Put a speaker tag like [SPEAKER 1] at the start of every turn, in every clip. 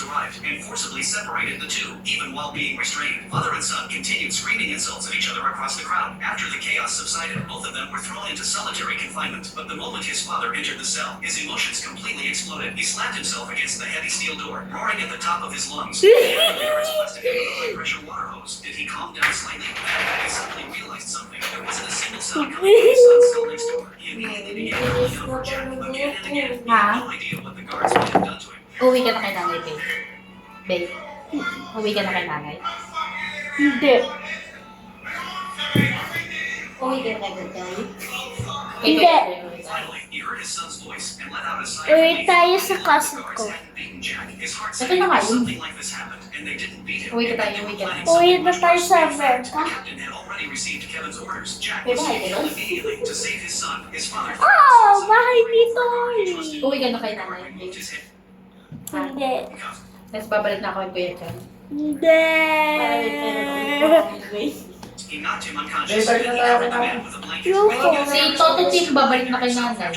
[SPEAKER 1] arrived and forcibly separated the two, even while being restrained. Mother and son continued screaming insults at each other across the crowd. After the chaos subsided, both of them were thrown into solitary confinement. But the moment his father entered the cell, his emotions completely exploded. He slammed himself against the heavy steel door, roaring at the top of his lungs. The guards blasted him with a high-pressure water hose. Did he calm down slightly? He suddenly realized something. There wasn't a single sound coming from his son's cell next door. He immediately began calling out for Jack again and again. He had no idea what the guards might have done to him.
[SPEAKER 2] Uwi ka na kay nanay, babe. Babe, uwi ka na kay nanay.
[SPEAKER 3] Hindi.
[SPEAKER 2] Uwi ka na kay nanay.
[SPEAKER 3] Hindi.
[SPEAKER 1] Finally, he heard his son's voice and let out a sigh.
[SPEAKER 3] Uwi tayo sa kaso ko.
[SPEAKER 2] Ito na nga yun. Uwi ka tayo, uwi ka na.
[SPEAKER 3] Uwi na tayo sa Amerika.
[SPEAKER 2] May bahay ka doon?
[SPEAKER 3] Oh, bahay nito.
[SPEAKER 2] Uwi ka na kay nanay, babe.
[SPEAKER 3] Hindi.
[SPEAKER 2] Tapos babalik na ako kay Kuya Chan.
[SPEAKER 3] Hindi.
[SPEAKER 2] Si Toto Tim, babalik na kay nanay.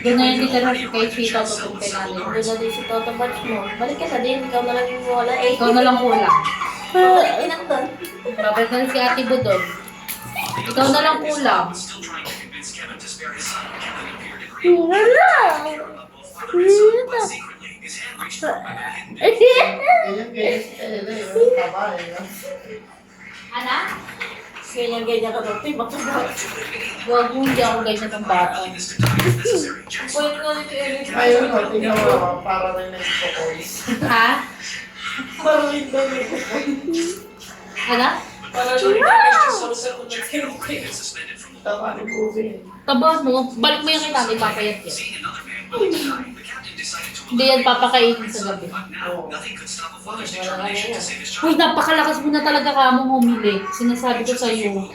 [SPEAKER 2] Doon na yung titira kay si Toto Tim kay nanay.
[SPEAKER 4] Doon na din si Toto Batch mo. Balik ka na din, ikaw na lang yung wala. Eh,
[SPEAKER 2] Ikaw na lang kulang.
[SPEAKER 4] balik din ako doon.
[SPEAKER 2] Babalik na rin si Ate Budon. Ikaw na lang kulang.
[SPEAKER 3] Wala.
[SPEAKER 2] Anak?
[SPEAKER 4] Ganyan-ganyan ka doon. Bakit ba?
[SPEAKER 2] Huwag mo hindi ako ganyan ng bata.
[SPEAKER 4] Pwede nga rin kayo.
[SPEAKER 5] Ayun, tingnan mo, para rin na ito boys.
[SPEAKER 2] Ha?
[SPEAKER 4] Maraming dami ko.
[SPEAKER 2] Anak?
[SPEAKER 4] Para rin kayo. Sorry kung nag-save.
[SPEAKER 5] Tama ni Buzi.
[SPEAKER 2] Taba mo, balik mo yung kay nanay, papayat yan. Hindi yan papakainin sa gabi. Uy, napakalakas mo na talaga ka mong humili. Sinasabi ko sa'yo.